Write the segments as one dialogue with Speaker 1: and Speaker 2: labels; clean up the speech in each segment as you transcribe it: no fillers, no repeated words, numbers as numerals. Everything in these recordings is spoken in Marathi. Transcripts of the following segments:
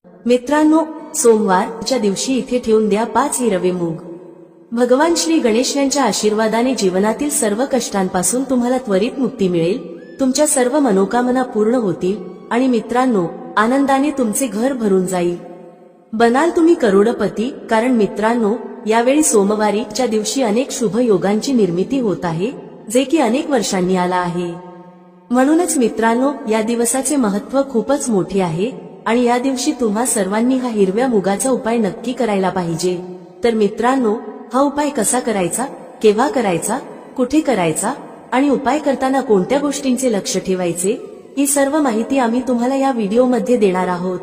Speaker 1: मित्रांनो, सोमवारच्या दिवशी इथे ठेवून द्या 5 हिरवे मूग। भगवान श्री गणेश यांच्या आशीर्वादाने जीवनातील सर्व कष्टांपासून तुम्हाला त्वरित मुक्ती मिळेल, तुमच्या सर्व मनोकामना पूर्ण होतील आणि मित्रांनो, आनंदाने तुमचे घर भरून जाईल। बनाल तुम्ही करोडपती, कारण मित्रांनो, यावेळी सोमवारीच्या दिवशी अनेक शुभ योगांची निर्मिती होत आहे, जे की अनेक वर्षांनी आला आहे। म्हणूनच मित्रांनो, या दिवसाचे महत्त्व खूपच मोठे आहे आणि या दिवशी तुम्हा सर्वांनी हा हिरव्या मुगाचा उपाय नक्की करायला पाहिजे। तर मित्रांनो, हा उपाय कसा करायचा, केव्हा करायचा, कुठे करायचा आणि उपाय करताना कोणत्या गोष्टींचे लक्ष ठेवायचे, ही सर्व माहिती आम्ही तुम्हाला या व्हिडिओमध्ये देणार आहोत।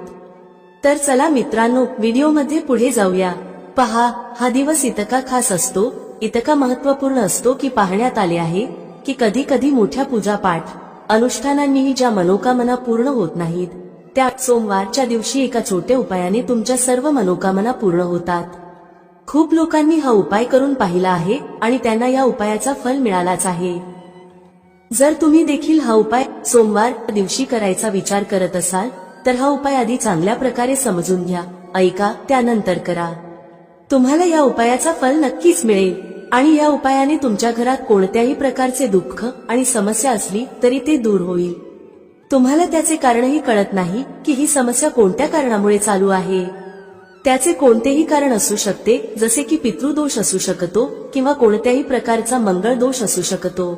Speaker 1: तर चला मित्रांनो, व्हिडिओमध्ये पुढे जाऊया। पहा, हा दिवस इतका खास असतो, इतका महत्त्वपूर्ण असतो की पाहण्यात आले आहे की कधी कधी मोठ्या पूजापाठ अनुष्ठानांनीही ज्या मनोकामना पूर्ण होत नाहीत, त्या सोमवारच्या दिवशी एका छोट्या उपायाने तुमच्या सर्व मनोकामना पूर्ण होतात। खूप लोकांनी हा उपाय करून पाहिला आहे आणि त्यांना या उपायाचा फल मिळालाच आहे। जर तुम्ही देखील हा उपाय सोमवार दिवशी करायचा विचार करत असाल तर हा उपाय आधी चांगल्या प्रकारे समजून घ्या, ऐका, त्यानंतर करा। तुम्हाला या उपायाचा फल नक्कीच मिळेल आणि या उपायाने तुमच्या घरात कोणत्याही प्रकारचे दुःख आणि समस्या असली तरी ते दूर होईल। तुम्हाला त्याचे कारणही कळत नाही की ही समस्या कोणत्या कारणामुळे चालू आहे। त्याचे कोणतेही कारण असू शकते, जसे की पितृदोष असू शकतो किंवा कोणत्याही प्रकारचा मंगळ दोष असू शकतो।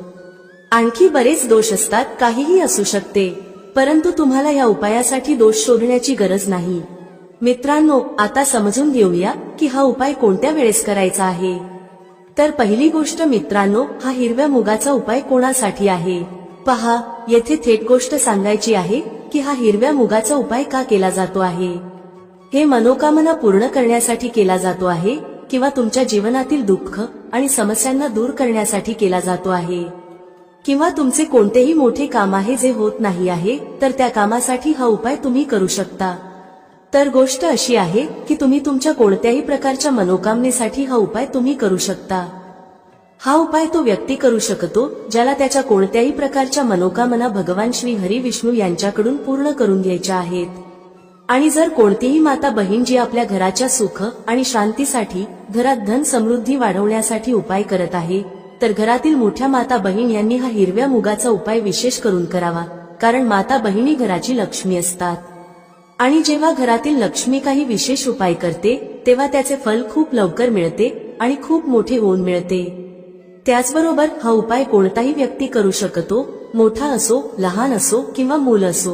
Speaker 1: आणखी बरेच दोष असतात, काहीही असू शकते, परंतु तुम्हाला या उपायासाठी दोष शोधण्याची गरज नाही। मित्रांनो, आता समजून घेऊया की हा उपाय कोणत्या वेळेस करायचा आहे। तर पहिली गोष्ट मित्रांनो, हा हिरव्या मुगाचा उपाय कोणासाठी आहे। पहा, येथे थेट गोष्ट सांगायची आहे की हा हिरव्या मुगाचा उपाय का केला जातो आहे। हे मनोकामना पूर्ण करण्यासाठी केला जातो आहे किंवा तुमच्या जीवनातील दुःख आणि समस्यांना दूर करण्यासाठी केला जातो आहे, किंवा तुमचे कोणतेही मोठे काम आहे जे होत नाही आहे, तर त्या कामासाठी हा उपाय तुम्ही करू शकता। तर गोष्ट अशी आहे की तुम्ही तुमच्या कोणत्याही प्रकारच्या मनोकामनेसाठी हा उपाय तुम्ही करू शकता। हा उपाय तो व्यक्ती करू शकतो ज्याला त्याच्या कोणत्याही प्रकारच्या मनोकामना भगवान श्री हरी विष्णू यांच्याकडून पूर्ण करून घ्यायच्या आहेत। आणि जर कोणतीही माता बहीण जी आपल्या घराच्या सुख आणि शांतीसाठी, घरात धन समृद्धी वाढवण्यासाठी उपाय करत आहे, तर घरातील मोठ्या माता बहीण यांनी हा हिरव्या मुगाचा उपाय विशेष करून करावा, कारण माता बहिणी घराची लक्ष्मी असतात आणि जेव्हा घरातील लक्ष्मी काही विशेष उपाय करते तेव्हा त्याचे फल खूप लवकर मिळते आणि खूप मोठे होऊन मिळते। त्याचबरोबर हा उपाय कोणताही व्यक्ती करू शकतो, मोठा असो, लहान असो किंवा मूल असो।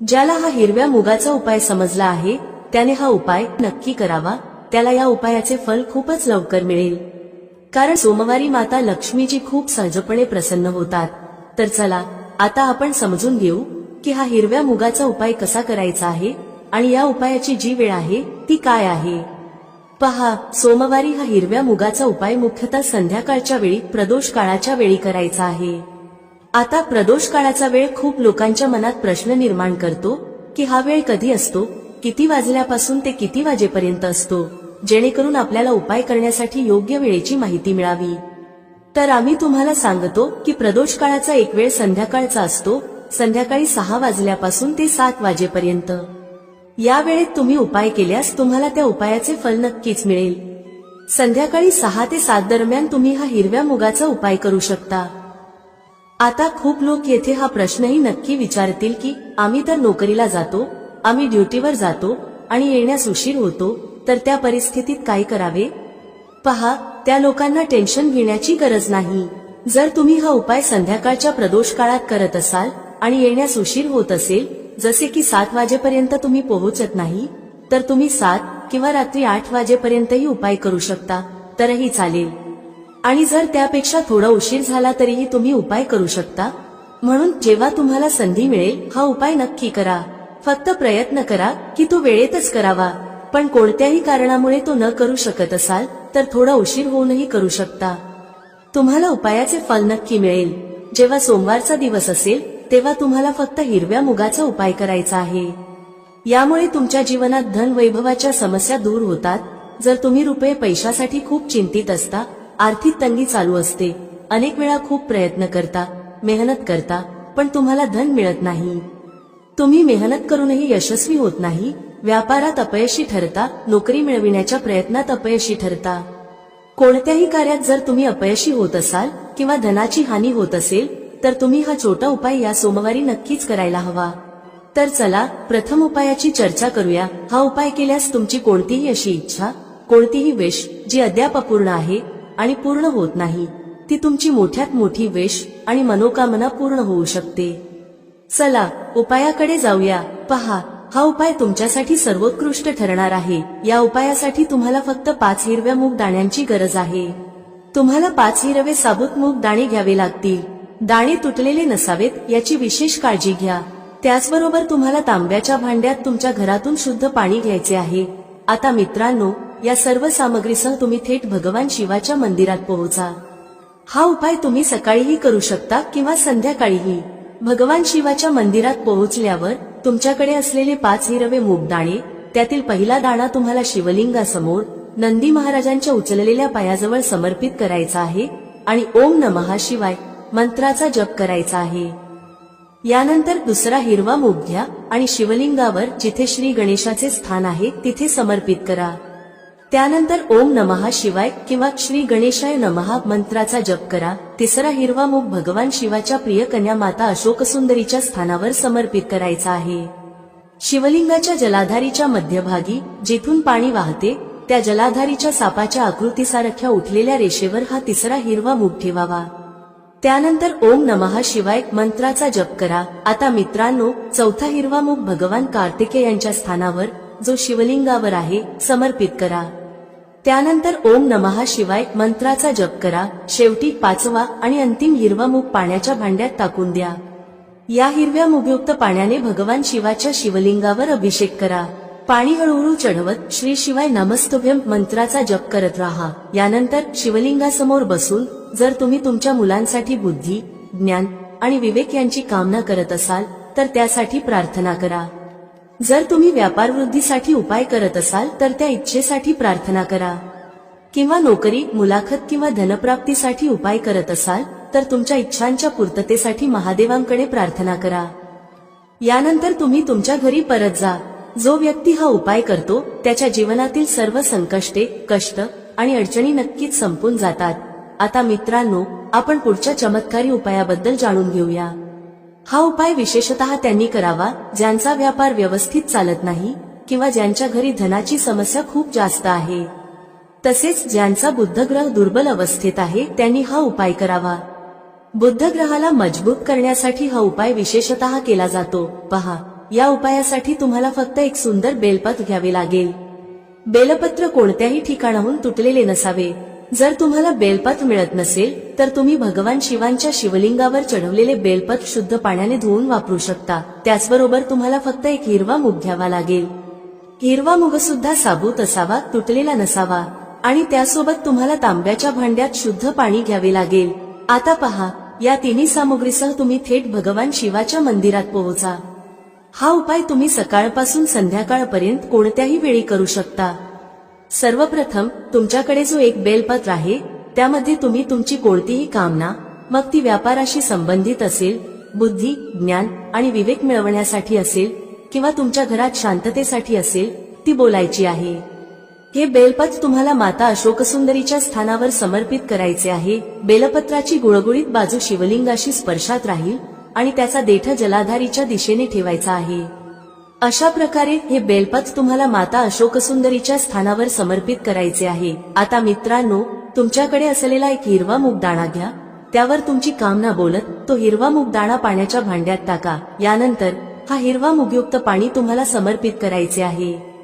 Speaker 1: ज्याला हा हिरव्या मुगाचा उपाय समजला आहे त्याने हा उपाय नक्की करावा, त्याला या उपायाचे फल खूपच लवकर मिळेल, कारण सोमवारी माता लक्ष्मीजी खूप सहजपणे प्रसन्न होतात। तर चला, आता आपण समजून घेऊ की हा हिरव्या मुगाचा उपाय कसा करायचा आहे आणि या उपायाची जी वेळ आहे ती काय आहे। पहा, सोमवारी हा हिरव्या मुगाचा उपाय मुख्यतः संध्याकाळच्या वेळी, प्रदोष काळाच्या वेळी करायचा आहे। आता प्रदोष काळाचा वेळ खूप लोकांच्या मनात प्रश्न निर्माण करतो की हा वेळ कधी असतो, किती वाजल्यापासून ते किती वाजेपर्यंत असतो, जेणेकरून आपल्याला उपाय करण्यासाठी योग्य वेळेची माहिती मिळावी। तर आम्ही तुम्हाला सांगतो की प्रदोष काळाचा एक वेळ संध्याकाळचा असतो, संध्याकाळी 6 वाजल्यापासून ते 7 वाजेपर्यंत। या वेळेत तुम्ही उपाय केल्यास तुम्हाला त्या उपायाचे फल नक्कीच मिळेल। संध्याकाळी 6 ते 7 दरम्यान तुम्ही हा हिरव्या मुगाचा उपाय करू शकता। आता खूप लोक येथे हा प्रश्नही नक्की विचारतील की आम्ही तर नोकरीला जातो, आम्ही ड्युटीवर जातो आणि येण्यास उशीर होतो, तर त्या परिस्थितीत काय करावे। पहा, त्या लोकांना टेन्शन घेण्याची गरज नाही। जर तुम्ही हा उपाय संध्याकाळच्या प्रदोष काळात करत असाल आणि येण्यास उशीर होत असेल, जसे की 7 वाजेपर्यंत तुम्ही पोहोचत नाही, तर तुम्ही 7 किंवा रात्री 8 वाजेपर्यंतही उपाय करू शकता, तरही चालेल। आणि जर त्यापेक्षा थोडा उशीर झाला तरीही तुम्ही उपाय करू शकता। म्हणून जेव्हा तुम्हाला संधी मिळेल हा उपाय नक्की करा। फक्त प्रयत्न करा की तो वेळेतच करावा, पण कोणत्याही कारणामुळे तो न करू शकत असाल तर थोडा उशीर होऊनही करू शकता। तुम्हाला उपायाचे फल नक्की मिळेल। जेव्हा सोमवारचा दिवस असेल तेव्हा तुम्हाला फक्त हिरव्या मुगाचा उपाय करायचा आहे। यामुळे तुमच्या जीवनात धन वैभवाच्या समस्या दूर होतात। जर तुम्ही रुपये पैशासाठी खूप चिंतित असता, आर्थिक तंगी चालू असते, अनेक वेळा खूप प्रयत्न करता, मेहनत करता, पण तुम्हाला धन मिळत नाही, तुम्ही मेहनत करूनही यशस्वी होत नाही, व्यापारात अपयशी ठरता, नोकरी मिळविण्याच्या प्रयत्नात अपयशी ठरता. कोणत्याही कार्यात जर तुम्ही अपयशी होत असाल किंवा धनाची हानी होत असेल तर तुम्ही हा छोटा उपाय या सोमवारी नक्कीच करायला हवा. तर चला प्रथम उपायाची चर्चा करूया. हा उपाय केल्यास तुमची कोणतीही अशी इच्छा, कोणतीही विश जी अद्याप अपूर्ण आहे आणि पूर्ण होत नाही, ती तुमची मोठ्यात मोठी विश आणि मनोकामना पूर्ण होऊ शकते. चला उपायाकडे जाऊया. पहा, हा उपाय तुमच्यासाठी सर्वोत्कृष्ट ठरणार आहे. या उपायासाठी तुम्हाला फक्त 5 हिरव्या मूग दाण्यांची गरज आहे. तुम्हाला 5 हिरवे साबूत मूग दाणे घ्यावे लागतील. दाणे तुटलेले नसावेत याची विशेष काळजी घ्या. त्याचबरोबर तुम्हाला तांब्याच्या भांड्यात तुमच्या घरातून शुद्ध पाणी घ्यायचे आहे. आता मित्रांनो, या सर्व सामग्रीसह तुम्ही थेट भगवान शिवाच्या मंदिरात पोहोचा. हा उपाय तुम्ही सकाळीही करू शकता किंवा संध्याकाळीही. भगवान शिवाच्या मंदिरात पोहोचल्यावर तुमच्याकडे असलेले 5 हिरवे मूग दाणे, त्यातील पहिला दाणा तुम्हाला शिवलिंगासमोर नंदी महाराजांच्या उचललेल्या पायाजवळ समर्पित करायचा आहे आणि ओम नमः शिवाय मंत्राचा जप करायचा आहे. यानंतर दुसरा हिरवा मूग घ्या आणि शिवलिंगावर जिथे श्री गणेशाचे स्थान आहे तिथे समर्पित करा. त्यानंतर ओम नमः शिवाय किंवा श्री गणेशाय नमः मंत्राचा जप करा. तिसरा हिरवा मूग भगवान शिवाच्या प्रिय कन्या माता अशोकसुंदरीच्या स्थानावर समर्पित करायचा आहे. शिवलिंगाच्या जलाधारीच्या मध्यभागी जिथून पाणी वाहते त्या जलाधारीच्या सापाच्या आकृतीसारख्या उठलेल्या रेषेवर हा तिसरा हिरवा मूग ठेवावा. त्यानंतर ओम नमः शिवाय मंत्राचा जप करा. आता मित्रांनो, चौथा हिरवा मूग भगवान कार्तिकेयांच्या स्थानावर जो शिवलिंगावर आहे समर्पित करा. त्यानंतर ओम नमः शिवाय मंत्राचा जप करा. शेवटी 5वा आणि अंतिम हिरवा मूग पाण्याच्या भांड्यात टाकून द्या. या हिरव्या मूगयुक्त पाण्याने भगवान शिवाच्या शिवलिंगावर अभिषेक करा. पाणी हळूहळू चढवत श्री शिवाय नमस्तुभ्यम मंत्राचा जप करत राहा. यानंतर शिवलिंगासमोर बसून जर तुम्ही तुमच्या मुलांसाठी बुद्धी, ज्ञान आणि विवेक यांची कामना करत असाल तर त्यासाठी प्रार्थना करा. जर तुम्ही व्यापार वृद्धीसाठी उपाय करत असाल तर त्या इच्छेसाठी प्रार्थना करा. किंवा नोकरी, मुलाखत किंवा धनप्राप्तीसाठी उपाय करत असाल तर तुमच्या इच्छांच्या पूर्ततेसाठी महादेवांकडे प्रार्थना करा. यानंतर तुम्ही तुमच्या घरी परत जा. जो व्यक्ती हा उपाय करतो त्याच्या जीवनातील सर्व संकष्टे, कष्ट आणि अडचणी नक्कीच संपून जातात. आता मित्रांनो, आपण पुढच्या चमत्कारी उपायाबद्दल जाणून घेऊया. हा उपाय विशेषतः त्यांनी करावा ज्यांचा व्यापार व्यवस्थित चालत नाही किंवा ज्यांच्या घरी धनाची समस्या खूप जास्त आहे. तसेच ज्यांचा बुधग्रह दुर्बल अवस्थेत आहे त्यांनी हा उपाय करावा. बुधग्रहाला मजबूत करण्यासाठी हा उपाय विशेषतः केला जातो. पहा, या उपायासाठी तुम्हाला फक्त एक सुंदर बेलपत्र घ्यावे लागेल. बेलपत्र कोणत्याही ठिकाणाहून तुटलेले नसावे. जर तुम्हाला बेलपत्र मिळत नसेल तर तुम्ही भगवान शिवांच्या शिवलिंगावर चढवलेले बेलपत्र शुद्ध पाण्याने धुवून वापरू शकता. त्याचबरोबर तुम्हाला फक्त एक हिरवा मूग घ्यावा लागेल. हिरवा मूग सुद्धा साबूत असावा, तुटलेला नसावा. आणि त्यासोबत तुम्हाला तांब्याच्या भांड्यात शुद्ध पाणी घ्यावे लागेल. आता पहा, या तिन्ही सामुग्रीसह तुम्ही थेट भगवान शिवाच्या मंदिरात पोहोचा. हा उपाय तुम्ही सकाळपासून संध्याकाळपर्यंत कोणत्याही वेळी करू शकता. सर्वप्रथम तुमच्याकडे जो एक बेलपत्र आहे त्यामध्ये तुम्ही तुमची कोणतीही कामना, मग ती व्यापाराशी संबंधित असेल, बुद्धी, ज्ञान आणि विवेक मिळवण्यासाठी असेल किंवा तुमच्या घरात शांततेसाठी असेल, ती बोलायची आहे. हे बेलपत्र तुम्हाला माता अशोकसुंदरीच्या स्थानावर समर्पित करायचे आहे. बेलपत्राची गुळगुळीत बाजू शिवलिंगाशी स्पर्शात राहील आणि त्याचा देठ जलाधारीच्या दिशेने ठेवायचा आहे. अशा प्रकारे हे बेलपत्र तुम्हाला माता अशोकसुंदरीच्या स्थानावर समर्पित करायचे आहे. आता मित्रांनो, तुमच्याकडे असलेला एक हिरवा मूग दाणा घ्या. त्यावर तुमची कामना बोलत तो हिरवा मूग दाणा पाण्याच्या भांड्यात टाका. यानंतर हा हिरवा मूगयुक्त पाणी तुम्हाला समर्पित करायचे आहे.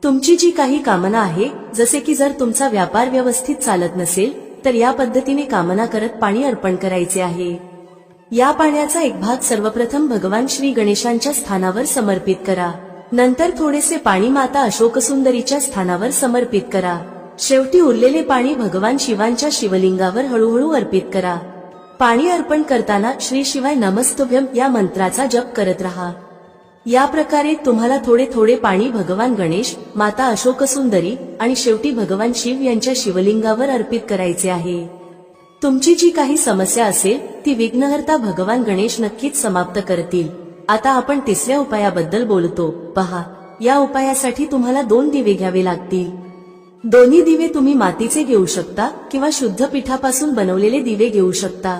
Speaker 1: तुमची जी काही कामना आहे, जसे की जर तुमचा व्यापार व्यवस्थित चालत नसेल तर या पद्धतीने कामना करत पाणी अर्पण करायचे आहे. या पाण्याचा एक भाग सर्वप्रथम भगवान श्री गणेशांच्या स्थानावर समर्पित करा. नंतर थोडेसे पाणी माता अशोकसुंदरीच्या स्थानावर समर्पित करा. शेवटी उरलेले पाणी भगवान शिवांच्या शिवलिंगावर हळूहळू अर्पित करा. पाणी अर्पण करताना श्री शिवाय नमस्तुभ्यम या मंत्राचा जप करत रहा. या प्रकारे तुम्हाला थोडे थोडे पाणी भगवान गणेश, माता अशोकसुंदरी आणि शेवटी भगवान शिव यांच्या शिवलिंगावर अर्पित करायचे आहे. तुमची जी काही समस्या असेल ती विघ्नहर्ता भगवान गणेश नक्कीच समाप्त करतील. आता आपण तिसऱ्या उपायाबद्दल बोलतो. पहा, या उपायासाठी तुम्हाला 2 दिवे घ्यावे लागतील. दोन्ही दिवे तुम्ही मातीचे घेऊ शकता किंवा शुद्ध पिठापासून बनवलेले दिवे घेऊ शकता.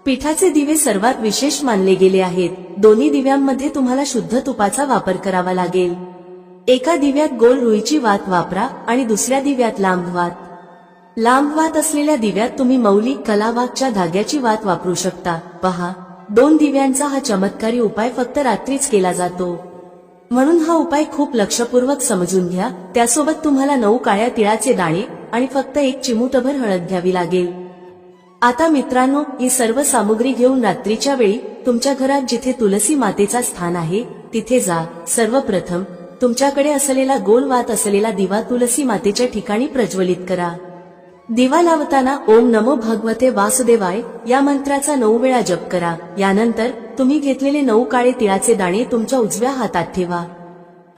Speaker 1: पिठाचे दिवे सर्वात विशेष मानले गेले आहेत. दोन्ही दिव्यांमध्ये तुम्हाला शुद्ध तुपाचा वापर करावा लागेल. एका दिव्यात गोल रुईची वात वापरा आणि दुसऱ्या दिव्यात लांब वात. लांब वात असलेल्या दिव्यात तुम्ही मौली कलावाकच्या धाग्याची वात वापरू शकता. पहा, 2 दिव्यांचा हा चमत्कारी उपाय फक्त रात्रीच केला जातो, म्हणून हा उपाय खूप लक्षपूर्वक समजून घ्या. त्यासोबत तुम्हाला 9 काळ्या तिळाचे दाणे आणि फक्त 1 चिमूटभर हळद घ्यावी लागेल. आता मित्रांनो, ही सर्व सामुग्री घेऊन रात्रीच्या वेळी तुमच्या घरात जिथे तुलसी मातेचा स्थान आहे तिथे जा. सर्वप्रथम तुमच्याकडे असलेला गोल वात असलेला दिवा तुलसी मातेच्या ठिकाणी प्रज्वलित करा. दिवा लावताना ओम नमो भगवते वासुदेवाय या मंत्राचा 9 वेळा जप करा. यानंतर तुम्ही घेतलेले 9 काळे तिळाचे दाणे तुमच्या उजव्या हातात ठेवा.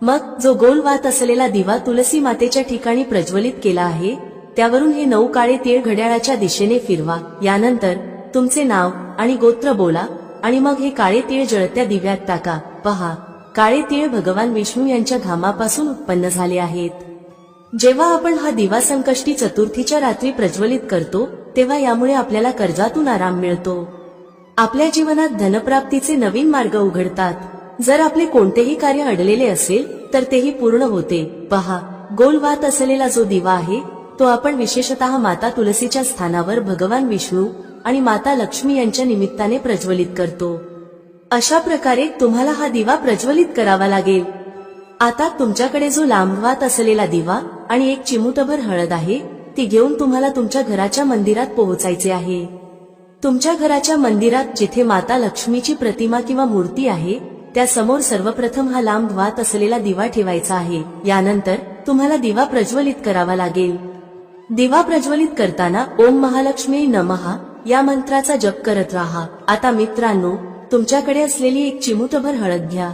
Speaker 1: मग जो गोल वात असलेला दिवा तुलसी मातेच्या ठिकाणी प्रज्वलित केला आहे त्यावरून हे 9 काळे तीळ घड्याळाच्या दिशेने फिरवा. यानंतर तुमचे नाव आणि गोत्र बोला आणि मग हे काळे तीळ जळत्या दिव्यात टाका. पहा, काळे तीळ भगवान विष्णू यांच्या घामापासून उत्पन्न झाले आहेत. जेव्हा आपण हा दिवा संकष्टी चतुर्थीच्या रात्री प्रज्वलित करतो तेव्हा यामुळे आपल्याला कर्जातून आराम मिळतो. आपल्या जीवनात धनप्राप्तीचे नवीन मार्ग उघडतात. जर आपले कोणतेही कार्य अडलेले असेल तर तेही पूर्ण होते. पहा, गोल वात असलेला जो दिवा आहे तो आपण विशेषतः माता तुलसीच्या स्थानावर भगवान विष्णू आणि माता लक्ष्मी यांच्या निमित्ताने प्रज्वलित करतो. अशा प्रकारे तुम्हाला हा दिवा प्रज्वलित करावा लागेल. आता तुमच्याकडे जो लांब वात असलेला दिवा आणि 1 चिमूटभर हळद आहे ती घेऊन तुम्हाला तुमच्या घराच्या मंदिरात पोहोचायचे आहे. तुमच्या घराच्या मंदिरात जिथे माता लक्ष्मीची प्रतिमा किंवा मूर्ती आहे त्या समोर सर्वप्रथम हा लांब वात असलेला दिवा ठेवायचा आहे. यानंतर तुम्हाला दिवा प्रज्वलित करावा लागेल. दिवा प्रज्वलित करताना ओम महालक्ष्मी नमः या मंत्राचा जप करत राहा. आता मित्रांनो, तुमच्याकडे असलेली 1 चिमूटभर हळद घ्या.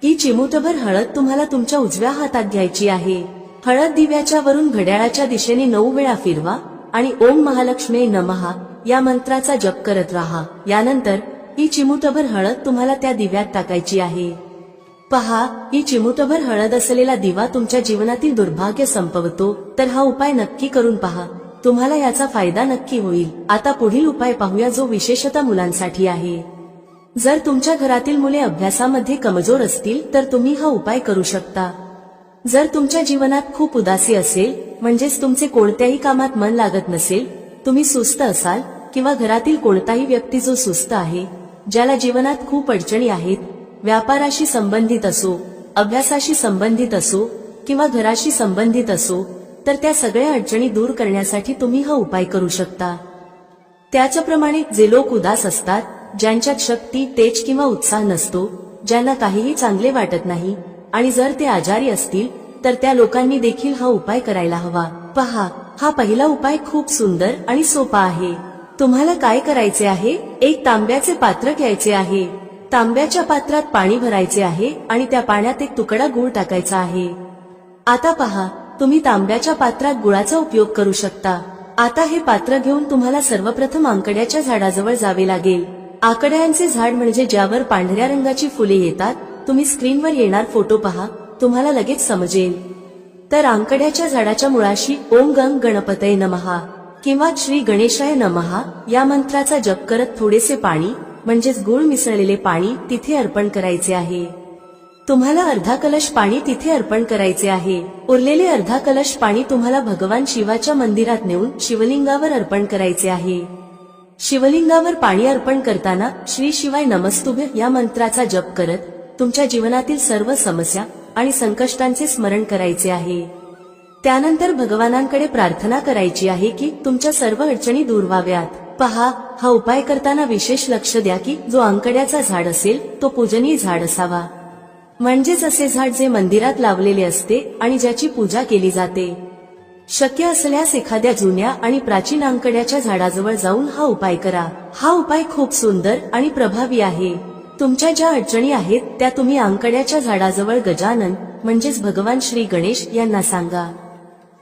Speaker 1: ही चिमूटभर हळद तुम्हाला तुमच्या उजव्या हातात घ्यायची आहे. हळद दिव्याच्या वरून घड्याळाच्या दिशेने 9 वेळा फिरवा आणि ओम महालक्ष्मी नमः या मंत्राचा जप करत राहा. यानंतर ही चिमूटभर हळद तुम्हाला त्या दिव्यात टाकायची आहे. पहा, ही चिमूटभर हळद असलेला दिवा तुमच्या जीवनातील दुर्भाग्य संपवतो. तर हा उपाय नक्की करून पहा, तुम्हाला याचा फायदा नक्की होईल. आता पुढील उपाय पाहूया जो विशेषतः मुलांसाठी आहे. जर तुमच्या घरातील मुले अभ्यासामध्ये कमजोर असतील तर तुम्ही हा उपाय करू शकता. जर तुमच्या जीवनात खूप उदासी असेल, म्हणजेच तुमचे कोणत्याही कामात मन लागत नसेल, तुम्ही सुस्त असाल किंवा घरातील कोणताही व्यक्ती जो सुस्त आहे, ज्याला जीवनात खूप अडचणी आहेत, व्यापाराशी संबंधित असो, अभ्यासाशी संबंधित असो किंवा घराशी संबंधित असो, तर त्या सगळ्या अडचणी दूर करण्यासाठी तुम्ही हा उपाय करू शकता. त्याचप्रमाणे जे लोक उदास असतात, ज्यांच्यात शक्ती, तेज किंवा उत्साह नसतो, ज्यांना काहीही चांगले वाटत नाही आणि जर ते आजारी असतील तर त्या लोकांनी देखील हा उपाय करायला हवा. पहा, हा पहिला उपाय खूप सुंदर आणि सोपा आहे. तुम्हाला काय करायचे आहे? 1 तांब्याचे पात्र घ्यायचे आहे. तांब्याच्या पात्रात पाणी भरायचे आहे आणि त्या पाण्यात 1 तुकडा गूळ टाकायचा आहे. आता पहा, तुम्ही तांब्याच्या पात्रात गुळाचा उपयोग करू शकता. आता हे पात्र घेऊन तुम्हाला सर्वप्रथम आंकड्याच्या झाडाजवळ जावे लागेल. आकड्यांचे झाड म्हणजे ज्यावर पांढऱ्या रंगाची फुले येतात. तुम्ही स्क्रीनवर येणार फोटो पहा, तुम्हाला लगेच समजेल. तर आंकड्याच्या झाडाच्या मुळाशी ओम गंग गणपतये नमः किंवा श्री गणेशाय नमः या मंत्राचा जप करत थोडेसे पाणी म्हणजेच गुळ मिसळलेले पाणी तिथे अर्पण करायचे आहे. तुम्हाला अर्धा कलश पाणी तिथे अर्पण करायचे आहे. उरलेले अर्धा कलश पाणी तुम्हाला भगवान शिवाच्या मंदिरात नेऊन शिवलिंगावर अर्पण करायचे आहे. शिवलिंगावर पाणी अर्पण करताना श्री शिवाय नमस्तुभ्य या मंत्राचा जप करत तुमच्या जीवनातील सर्व समस्या आणि संकष्टांचे स्मरण करायचे आहे. त्यानंतर भगवानांकडे प्रार्थना करायची आहे की तुमच्या सर्व अडचणी दूर व्हाव्यात. पहा, हा उपाय करताना विशेष लक्ष द्या की जो आंकड्याचा झाड असेल तो पूजनीय झाड असावा. म्हणजेच असे झाड जे मंदिरात लावलेले असते आणि ज्याची पूजा केली जाते. शक्य असल्यास एखाद्या जुन्या आणि प्राचीन आंकड्याच्या झाडाजवळ जाऊन हा उपाय करा. हा उपाय खूप सुंदर आणि प्रभावी आहे. तुमच्या ज्या अडचणी आहेत त्या तुम्ही आंकड्याच्या झाडाजवळ गजानन म्हणजेच भगवान श्री गणेश यांना सांगा.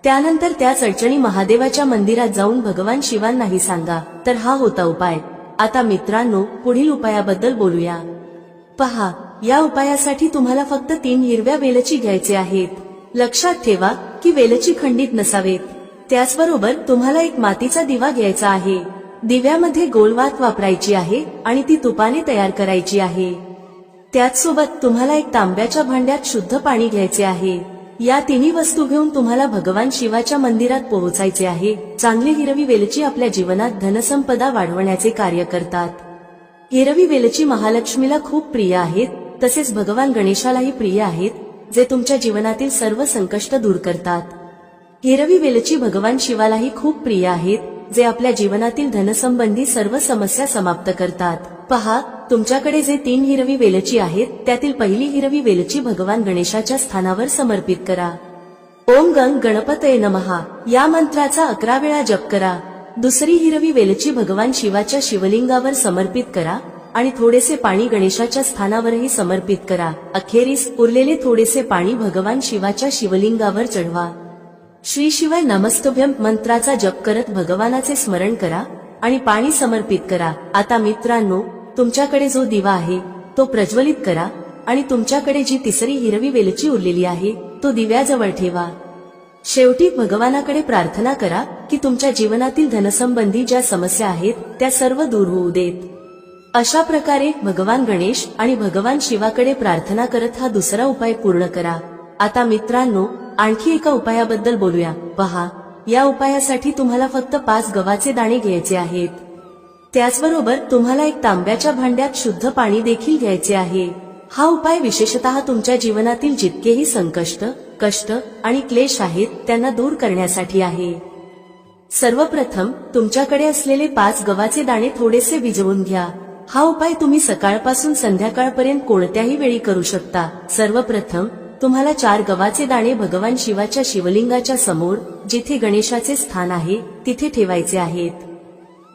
Speaker 1: त्यानंतर त्याच अडचणी महादेवाच्या मंदिरात जाऊन भगवान शिवांनाही सांगा. तर हा होता उपाय. आता मित्रांनो, पुढील उपायाबद्दल बोलूया. पहा, या उपायासाठी तुम्हाला फक्त 3 हिरव्या वेलची घ्यायचे आहेत. लक्षात ठेवा की वेलची खंडित नसावेत. त्याचबरोबर तुम्हाला एक मातीचा दिवा घ्यायचा आहे. दिव्यामध्ये गोल वात वापरायची आहे आणि ती तुपाने तयार करायची आहे. त्याचसोबत तुम्हाला एक तांब्याच्या भांड्यात शुद्ध पाणी घ्यायचे आहे. या तिन्ही वस्तू घेऊन तुम्हाला भगवान शिवाच्या मंदिरात पोहोचायचे आहे. चांगली हिरवी वेलची आपल्या जीवनात धनसंपदा वाढवण्याचे कार्य करतात. हिरवी वेलची महालक्ष्मीला खूप प्रिय आहेत, तसेच भगवान गणेशालाही प्रिय आहेत, जे तुमच्या जीवनातील सर्व संकष्ट दूर करतात. हिरवी वेलची भगवान शिवालाही खूप प्रिय आहेत, जे आपल्या जीवनातील धनसंबंधी सर्व समस्या समाप्त करतात. पहा, तुमच्याकडे जे 3 हिरवी वेलची आहेत त्यातील पहिली हिरवी वेलची भगवान गणेशाच्या स्थानावर समर्पित करा. ओम गंग गणपतये नमः या मंत्राचा 11 वेळा जप करा. दुसरी हिरवी वेलची भगवान शिवाच्या शिवलिंगावर समर्पित करा आणि थोडेसे पाणी गणेशाच्या स्थानावरही समर्पित करा. अखेरीस उरलेले थोडेसे पाणी भगवान शिवाच्या शिवलिंगावर चढवा. श्री शिवाय नमस्तुभ्यम मंत्राचा जप करत भगवानाचे स्मरण करा आणि पाणी समर्पित करा. आता मित्रांनो, तुमच्याकडे जो दिवा आहे तो प्रज्वलित करा आणि तुमच्याकडे जी तिसरी हिरवी वेलची उरलेली आहे तो दिव्याजवळ ठेवा. शेवटी भगवानाकडे प्रार्थना करा की तुमच्या जीवनातील धनसंबंधी ज्या समस्या आहेत त्या सर्व दूर होऊ देत. अशा प्रकारे भगवान गणेश आणि भगवान शिवाकडे प्रार्थना करत हा दुसरा उपाय पूर्ण करा. आता मित्रांनो, आणखी एका उपायाबद्दल बोलूया. पहा, या उपायासाठी तुम्हाला फक्त 5 गव्हाचे दाणे घ्यायचे आहेत. त्याचबरोबर तुम्हाला एक तांब्याच्या भांड्यात शुद्ध पाणी देखील घ्यायचे आहे. हा उपाय विशेषतः तुमच्या जीवनातील जितकेही संकष्ट, कष्ट आणि क्लेश आहेत त्यांना दूर करण्यासाठी आहे. सर्वप्रथम तुमच्याकडे असलेले 5 गव्हाचे दाणे थोडेसे भिजवून घ्या. हा उपाय तुम्ही सकाळपासून संध्याकाळपर्यंत कोणत्याही वेळी करू शकता. सर्वप्रथम तुम्हाला 4 गव्हाचे दाणे भगवान शिवाच्या शिवलिंगाच्या समोर, जिथे गणेशाचे स्थान आहे, तिथे ठेवायचे आहेत.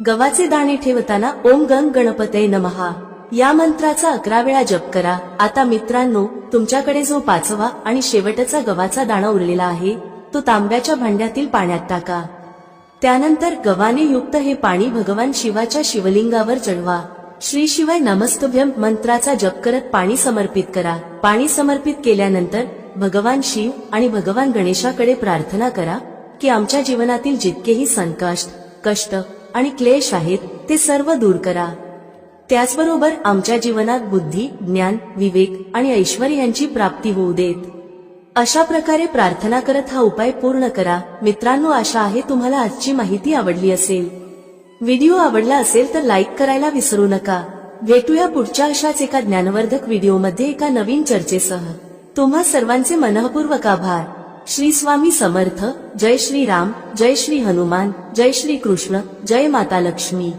Speaker 1: गव्हाचे दाणे ठेवताना ओम गंग गणपतये नमः या मंत्राचा 11 वेळा जप करा. आता मित्रांनो, तुमच्याकडे जो 5वा आणि शेवटचा गव्हाचा दाणा उरलेला आहे तो तांब्याच्या भांड्यातील पाण्यात टाका. त्यानंतर गव्हाने युक्त हे पाणी भगवान शिवाच्या शिवलिंगावर चढवा. श्री शिवाय नमस्तुभ्यम मंत्राचा जप करत पाणी समर्पित करा. पाणी समर्पित केल्यानंतर भगवान शिव आणि भगवान गणेशाकडे प्रार्थना करा की आमच्या जीवनातील जितकेही संकष्ट, कष्ट आणि क्लेश आहेत ते सर्व दूर करा. त्याचबरोबर आमच्या जीवनात बुद्धी, ज्ञान, विवेक आणि ऐश्वर यांची प्राप्ती होऊ देत. अशा प्रकारे प्रार्थना करत हा उपाय पूर्ण करा. मित्रांनो, आशा आहे तुम्हाला आजची माहिती आवडली असेल. व्हिडिओ आवडला असेल तर लाईक करायला विसरू नका. भेटूया पुढच्या अशाच एका ज्ञानवर्धक व्हिडिओमध्ये एका नवीन चर्चेसह. तुम्हा सर्वांचे मनःपूर्वक आभार. श्री स्वामी समर्थ. जय श्री राम, जय श्री हनुमान, जय श्री कृष्ण, जय माता लक्ष्मी.